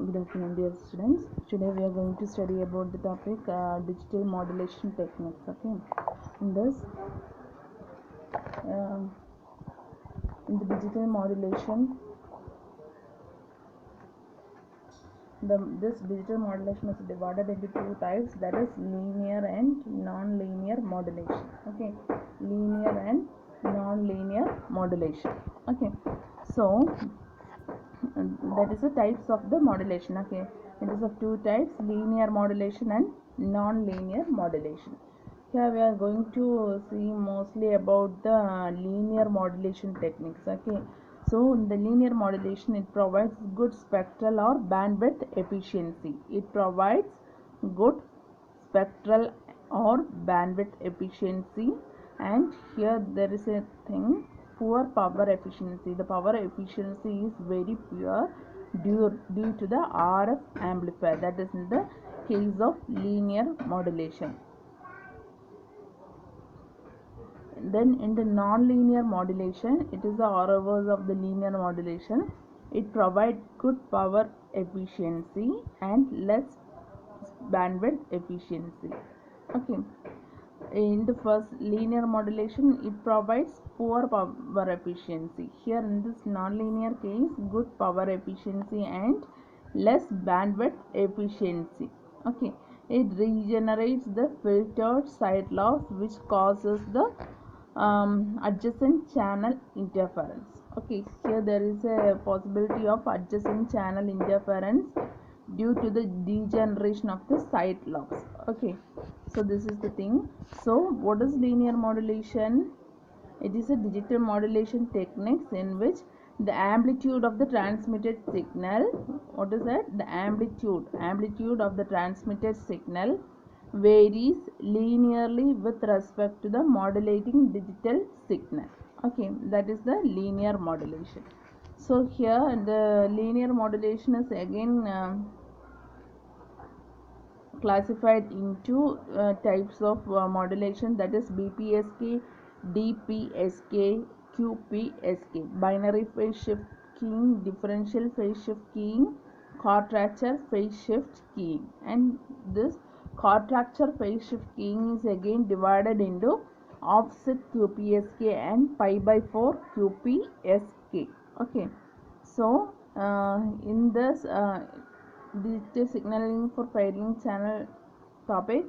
Good afternoon, dear students. Today we are going to study about the topic digital modulation techniques. Okay, in this, um in the digital modulation, this digital modulation is divided into two types. That is linear and non-linear modulation. Okay, linear and non-linear modulation. Okay, so that is the types of the modulation. Okay, it is of two types: linear modulation and non-linear modulation. Here we are going to see mostly about the linear modulation techniques. Okay, so in the linear modulation, it provides good spectral or bandwidth efficiency. It provides good spectral or bandwidth efficiency, and here there is a thing: poor power efficiency. The power efficiency is very poor due to the RF amplifier. That is in the case of linear modulation. Then in the non-linear modulation, it is the reverse of the linear modulation. It provides good power efficiency and less bandwidth efficiency. Okay, in the first linear modulation, it provides poor power efficiency. Here in this non-linear case, good power efficiency and less bandwidth efficiency. Okay, it regenerates the filtered side loss, which causes the adjacent channel interference. Okay, here there is a possibility of adjacent channel interference due to the degeneration of the side lobes. Okay, so this is the thing. So what is linear modulation? It is a digital modulation techniques in which the amplitude of the transmitted signal, what is that? The amplitude of the transmitted signal varies linearly with respect to the modulating digital signal. Okay, that is the linear modulation. So here the linear modulation is again classified into types of modulation, that is BPSK, DPSK, QPSK: binary phase shift keying, differential phase shift keying, quadrature phase shift keying. And this quadrature phase shift keying is again divided into offset QPSK and pi by 4 QPSK. Okay, so in this digital signaling for failing channel topic,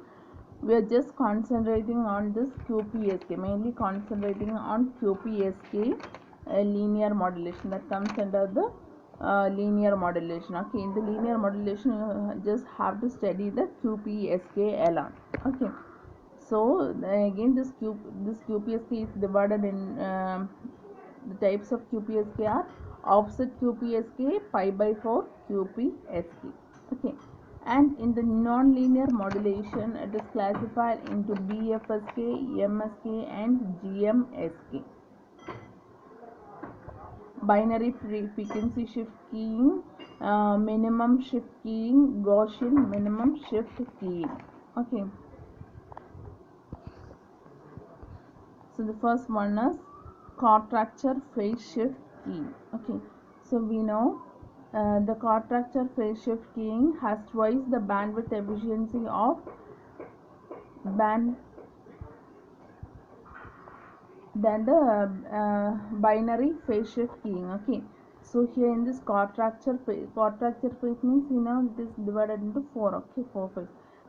we are just concentrating on this QPSK, mainly concentrating on QPSK linear modulation, that comes under the linear modulation. Okay, in the linear modulation, you just have to study the QPSK alone. Okay, so again this QPSK is divided in the types of QPSK are offset QPSK, pi by 4 QPSK. Okay, and in the non-linear modulation, it is classified into BFSK, MSK and GMSK. Binary frequency shift keying, minimum shift keying, Gaussian minimum shift keying. Okay, so the first one is quadrature phase shift keying. Okay, so we know the quadrature phase shift keying has twice the bandwidth efficiency of than the binary phase shift keying. Okay, so here in this quadrature phase means, you know, it is divided into 4. Okay, 4 phase,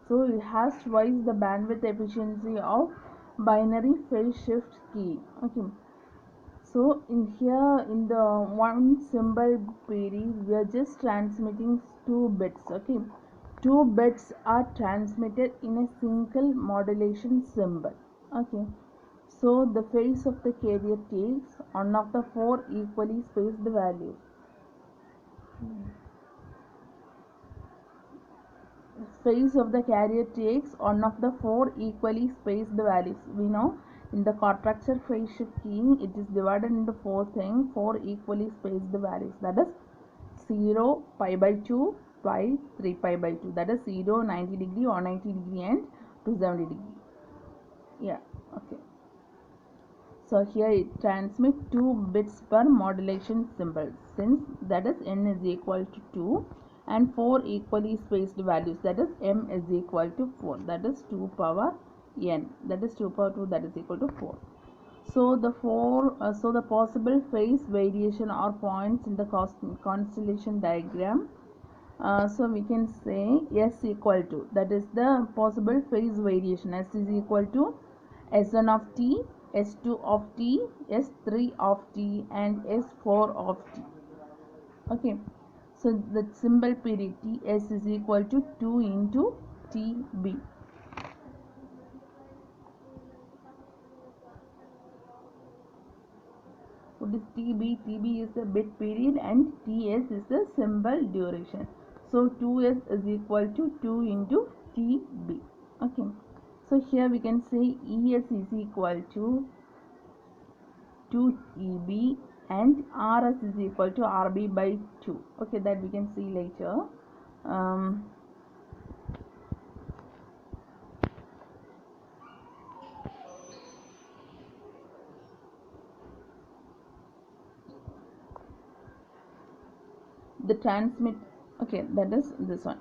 so it has twice the bandwidth efficiency of binary phase shift key. Okay, so in here, in the one symbol query, we are just transmitting 2 bits. Okay, 2 bits are transmitted in a single modulation symbol. Okay, so the phase of the carrier takes one of the 4 equally spaced values. Phase of the carrier takes one of the 4 equally spaced values. We know in the quadrature phase shift keying, it is divided into 4 things, 4 equally spaced values. That is 0, pi by 2, pi, 3 pi by 2. That is 0, 90 degree, 180 degree and 270 degree. Yeah, okay. So here it transmits 2 bits per modulation symbol. Since that is n is equal to 2, and 4 equally spaced values, that is m is equal to 4, that is 2 power n, that is 2 power 2, that is equal to 4. So the possible phase variation or points in the constellation diagram, so we can say S equal to, that is the possible phase variation, S is equal to S1 of t, S2 of t, S3 of t and S4 of t. Okay, so the symbol period Ts is equal to 2 into Tb. What is Tb? Tb is the bit period and Ts is the symbol duration. So 2s is equal to 2 into Tb. Okay, so here we can say Es is equal to 2 Eb and Rs is equal to Rb by 2. Okay, that we can see later. The transmit, okay, that is this one.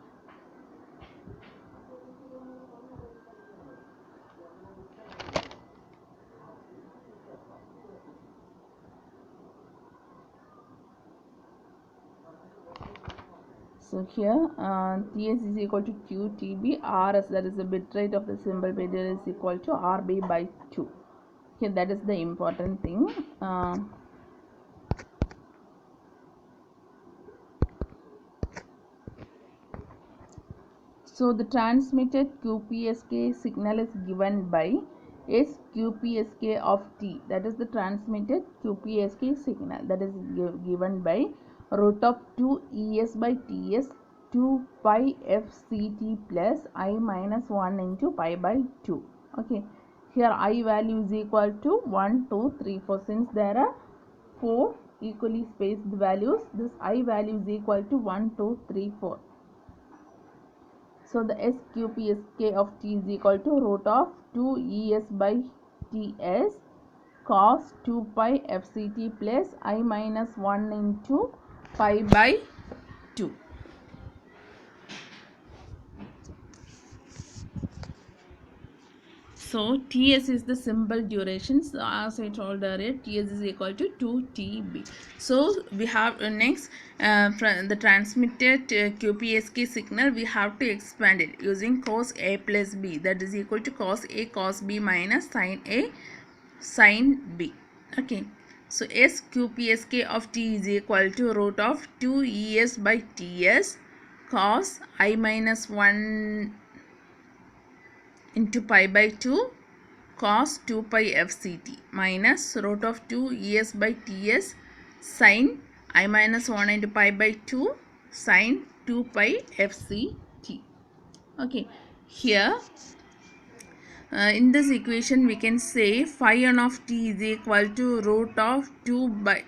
So here Ts is equal to QTB, Rs, that is the bit rate of the symbol period, is equal to Rb by 2. Okay, that is the important thing. So the transmitted QPSK signal is given by S QPSK of T, that is the transmitted QPSK signal, that is given by root of 2 Es by Ts 2 pi fct plus I minus 1 into pi by 2. Okay, here I value is equal to 1, 2, 3, 4. Since there are 4 equally spaced values, this I value is equal to 1, 2, 3, 4. So the SQPSK of T is equal to root of 2 Es by Ts cos 2 pi fct plus I minus 1 into pi by 2. So Ts is the symbol duration. So as I told earlier, Ts is equal to 2Tb. So we have next from the transmitted QPSK signal, we have to expand it using cos A plus B, that is equal to cos A cos B minus sin A sin B. Okay, so SQPSK of T is equal to root of 2 Es by Ts cos I minus 1 into pi by 2 cos 2 pi fct minus root of 2 Es by Ts sin I minus 1 into pi by 2 sin 2 pi fct. Okay, here in this equation we can say phi n of t is equal to root of 2 by,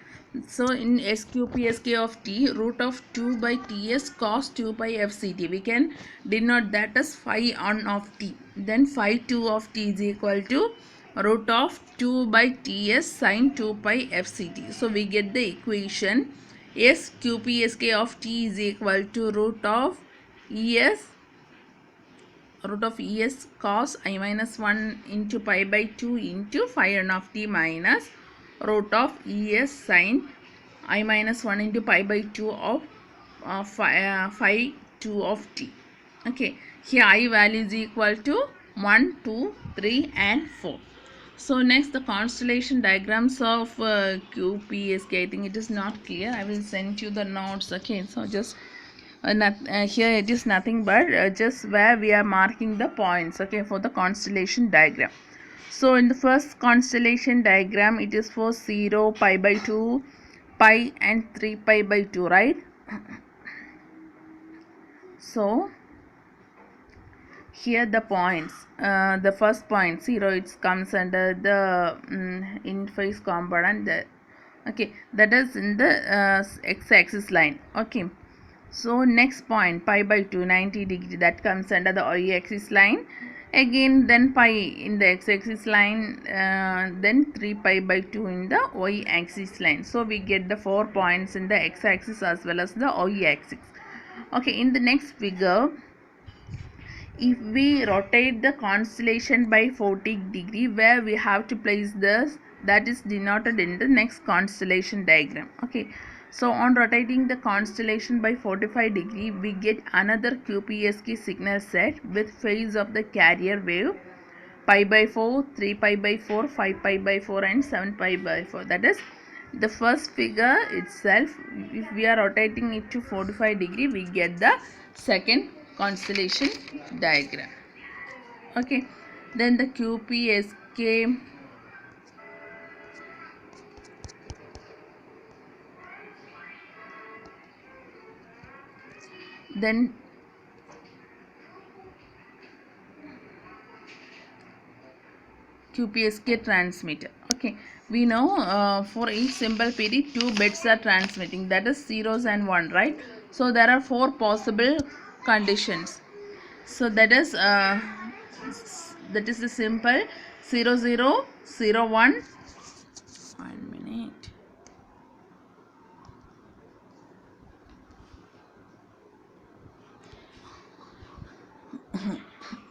so in SQPSK of t, root of 2 by Ts cos 2 by fct, we can denote that as phi n of t. Then phi 2 of t is equal to root of 2 by Ts sin 2 pi fct. So we get the equation SQPSK of t is equal to root of Es cos I minus 1 into pi by 2 into phi n of t minus root of Es sin I minus 1 into pi by 2 of phi 2 of t. Okay, here I value is equal to 1, 2, 3 and 4. So next, the constellation diagrams of QPSK. I think it is not clear. I will send you the notes. Okay, so just here it is nothing but just where we are marking the points, okay, for the constellation diagram. So in the first constellation diagram, it is for 0, pi by 2, pi and 3 pi by 2, right? So here the points, the first point 0, it comes under the in-phase component, okay, that is in the x-axis line. Okay, so next point pi by 2 90 degree, that comes under the y-axis line. Again then pi in the x-axis line, then 3 pi by 2 in the y-axis line. So we get the 4 points in the x-axis as well as the y-axis. Okay, in the next figure, if we rotate the constellation by 40 degree, where we have to place this, that is denoted in the next constellation diagram. Okay, so on rotating the constellation by 45 degree, we get another QPSK signal set with phase of the carrier wave pi by 4, 3 pi by 4, 5 pi by 4 and 7 pi by 4. That is the first figure itself. If we are rotating it to 45 degree, we get the second constellation diagram. Okay, then the QPSK, then QPSK transmitter. Okay, we know for each symbol PD 2 bits are transmitting, that is zeros and 1, right? So there are 4 possible conditions. So that is the simple 0 0 0 1. 1 minute.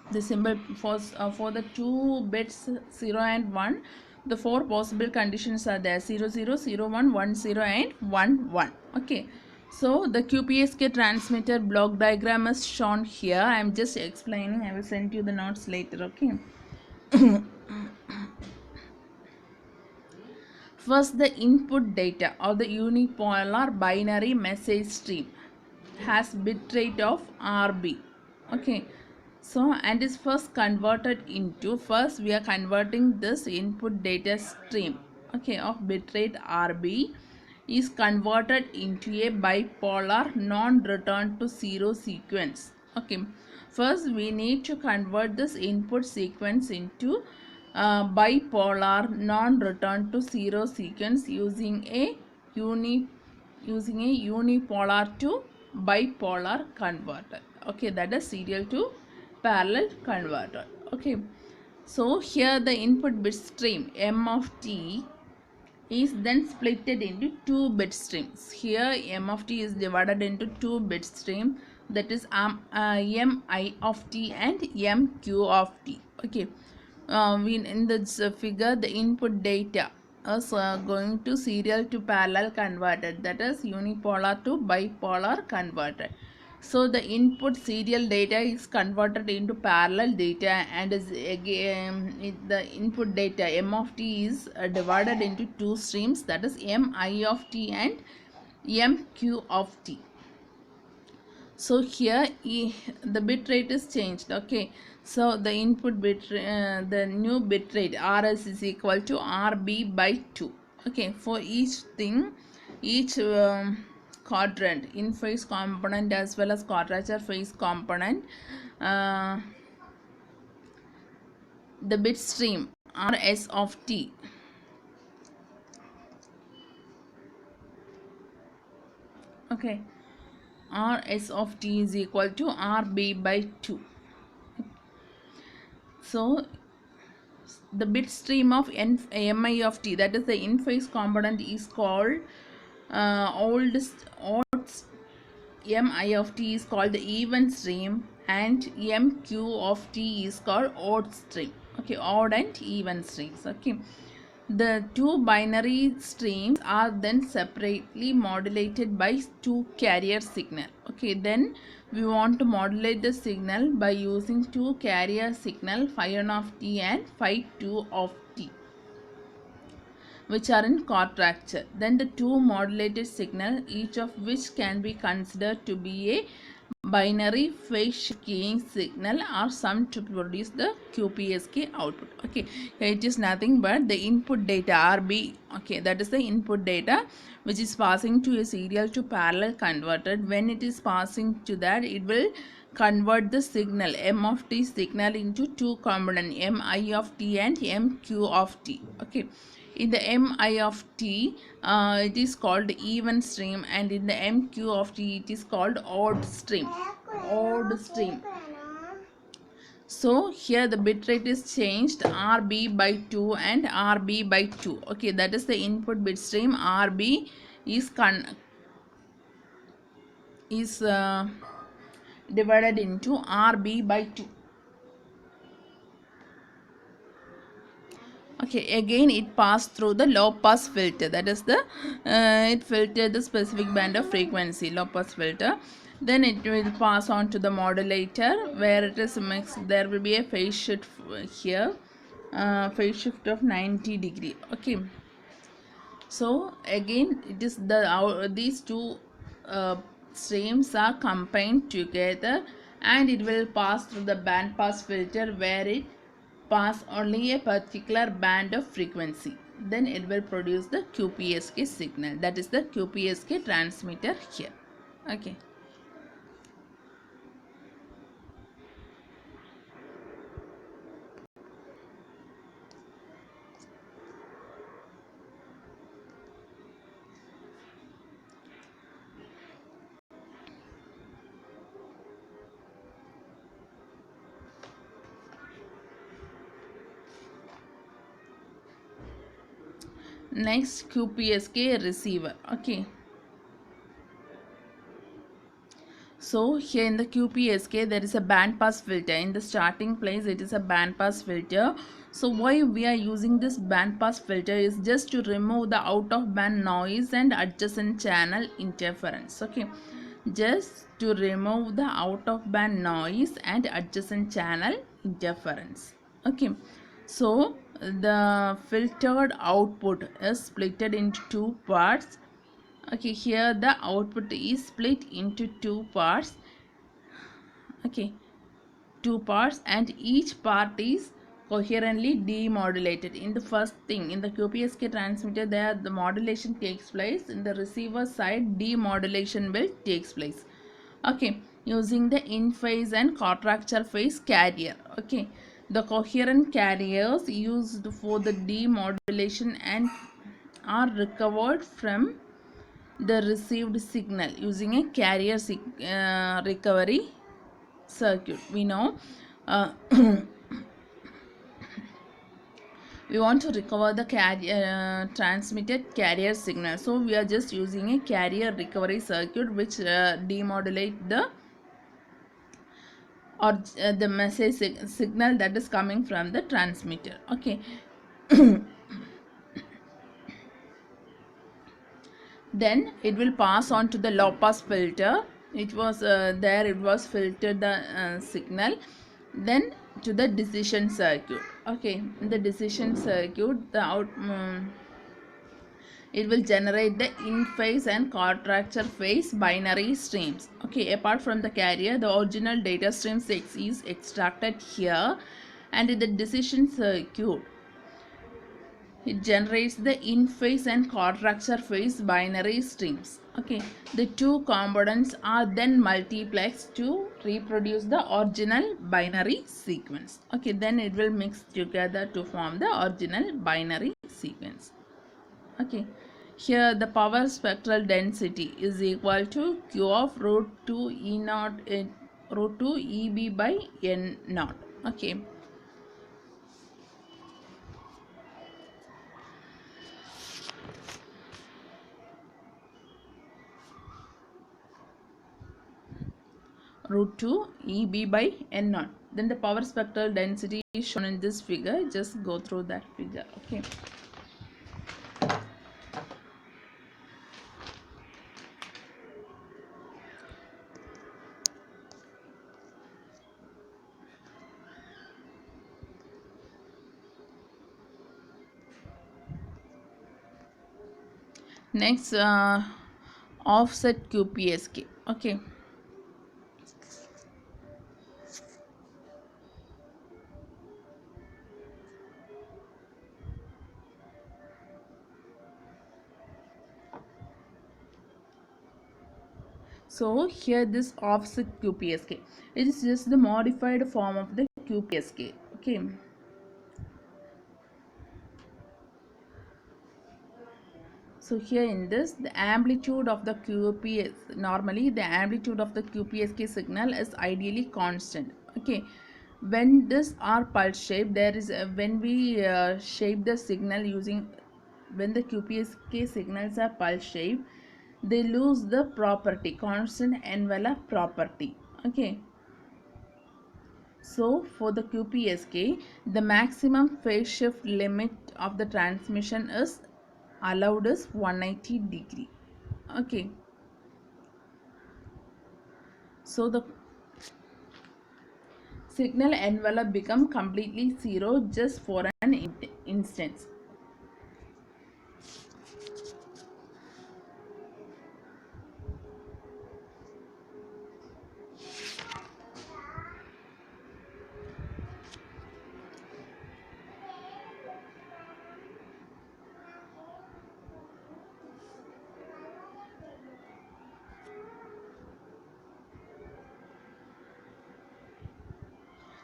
The symbol for the 2 bits 0 and 1, the 4 possible conditions are there: 0 0 0 1 1 0 and 1 1. Okay, so the QPSK transmitter block diagram is shown here. I am just explaining. I will send you the notes later. Okay. First, the input data or the unipolar binary message stream has bitrate of RB. Okay, so and is first converted into, first we are converting this input data stream, okay, of bitrate RB is converted into a bipolar non-return to zero sequence. Okay, first we need to convert this input sequence into bipolar non-return to zero sequence using a unipolar to bipolar converter. Okay, that is serial to parallel converter. Okay, so here the input bit stream M of t is then splitted into 2 bit streams. Here M of t is divided into 2 bit stream, that is Mi of t and Mq of t. Okay, we in this figure the input data is going to serial to parallel converted, that is unipolar to bipolar converted. So the input serial data is converted into parallel data, and is again the input data M of t is divided into 2 streams, that is Mi of t and Mq of t. So here the bit rate is changed. Okay, so the input bit the new bit rate RS is equal to RB by 2. Okay, for each thing, each quadrant, in phase component as well as quadrature phase component, uh, the bit stream RS of t, okay, RS of t is equal to RB by 2. So the bit stream of Mi of t, that is the in phase component, is called odd Mi of t is called the even stream, and Mq of t is called odd stream. Okay, odd and even streams. Okay, the two binary streams are then separately modulated by 2 carrier signal. Okay, then we want to modulate the signal by using 2 carrier signal phi 1 of t and phi 2 of t, which are in quadrature. Then the two modulated signal, each of which can be considered to be a binary phase keying signal, are summed to produce the QPSK output. Okay, it is nothing but the input data RB. Okay, that is the input data which is passing to a serial to parallel converter. When it is passing to that, it will convert the signal M of t signal into 2 components, Mi of t and Mq of t. Okay, in the Mi of t it is called even stream, and in the Mq of t it is called odd stream. So here the bit rate is changed, RB by 2 and RB by 2. Okay, that is the input bit stream. RB is is divided into RB by 2. Okay, again it passed through the low pass filter, that is the it filtered the specific band of frequency, low pass filter. Then it will pass on to the modulator where it is mixed. There will be a phase shift here, phase shift of 90 degree. Okay, so again it is these two streams are combined together, and it will pass through the band pass filter where it pass only a particular band of frequency. Then it will produce the QPSK signal, that is the QPSK transmitter here. Okay. Next, QPSK receiver. Okay, so here in the QPSK there is a band pass filter. In the starting place it is a band pass filter. So why we are using this band pass filter is just to remove the out of band noise and adjacent channel interference. Okay, just to remove the out of band noise and adjacent channel interference. Okay, so the filtered output is split into two parts. Okay, here the output is split into two parts. Okay, two parts, and each part is coherently demodulated. In the first thing, in the QPSK transmitter, there the modulation takes place. In the receiver side, demodulation will takes place. Okay, using the in phase and quadrature phase carrier. Okay, the coherent carriers used for the demodulation and are recovered from the received signal using a carrier recovery circuit. We know we want to recover the transmitted carrier signal, so we are just using a carrier recovery circuit which demodulate the or the message signal that is coming from the transmitter. Okay. Then it will pass on to the low pass filter. It was it was filtered the signal. Then to the decision circuit. Okay, in the decision circuit the it will generate the in phase and quadrature phase binary streams. Okay, apart from the carrier, the original data stream 6 is extracted here, and in the decision circuit it generates the in phase and quadrature phase binary streams. Okay, the two components are then multiplexed to reproduce the original binary sequence. Okay, then it will mix together to form the original binary sequence. Okay, here the power spectral density is equal to Q of root 2 E naught root 2 EB by N naught. Okay. Root 2 EB by N naught. Then the power spectral density is shown in this figure. Just go through that figure. Okay. Next, offset QPSK. Okay. So here this offset QPSK, it is just the modified form of the QPSK. Okay. So here in this, the amplitude of the normally the amplitude of the QPSK signal is ideally constant. Okay, when this are pulse shape, there is when we shape the signal using, when the QPSK signals are pulse shape, they lose the property, constant envelope property. Okay, so for the QPSK, the maximum phase shift limit of the transmission is allowed is 180 degree. Okay, so the signal envelope become completely zero just for an instance.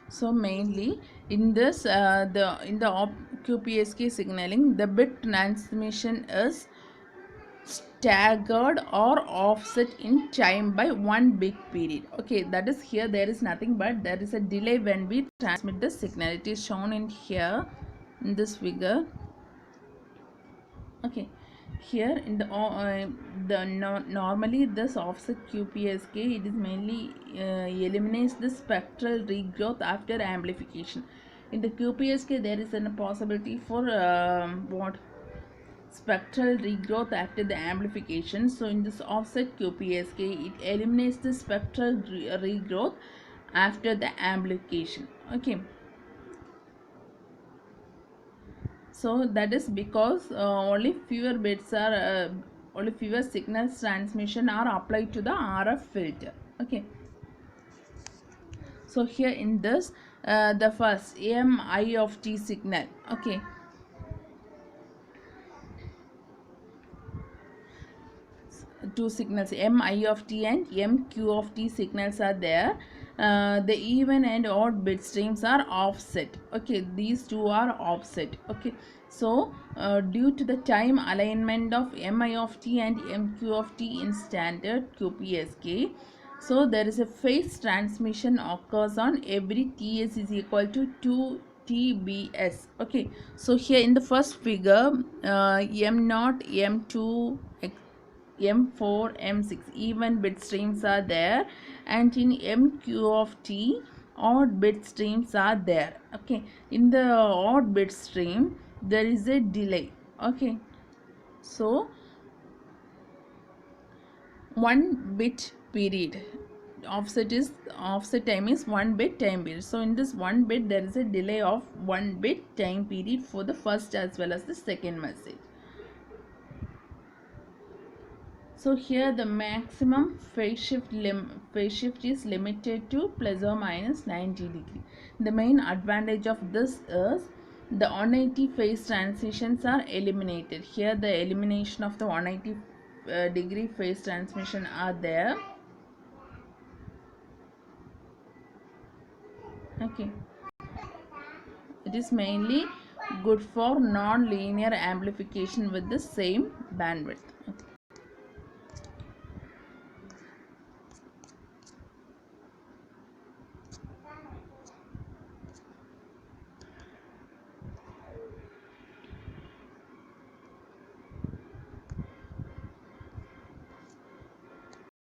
So mainly in this QPSK signaling, the bit transmission is staggered or offset in time by one bit period. Okay, that is, here there is nothing but there is a delay when we transmit the signal. It is shown in here in this figure. Okay, here in normally this offset QPSK, it is mainly eliminates the spectral regrowth after amplification. In the QPSK there is a possibility for what spectral regrowth after the amplification. So in this offset QPSK, it eliminates the spectral regrowth after the amplification. Okay, so that is because only fewer signals transmission are applied to the RF filter. Okay, so here in this the first MI of T signal. Okay, two signals MI of T and MQ of T signals are there. The even and odd bit streams are offset. Okay, these two are offset. Okay, so due to the time alignment of MI of T and MQ of T in standard QPSK, so there is a phase transmission occurs on every TS is equal to 2 TBS. Okay, so here in the first figure, M0, M2, M4, M6 even bit streams are there, and in MQ of T odd bit streams are there. Okay, in the odd bit stream there is a delay. Okay, so one bit period, offset time is one bit time period. So in this one bit there is a delay of one bit time period for the first as well as the second message. So here the maximum phase shift is limited to plus or minus 90 degree. The main advantage of this is the 180 phase transitions are eliminated. Here the elimination of the 180 degree phase transmission are there. Okay, it is mainly good for non-linear amplification with the same bandwidth.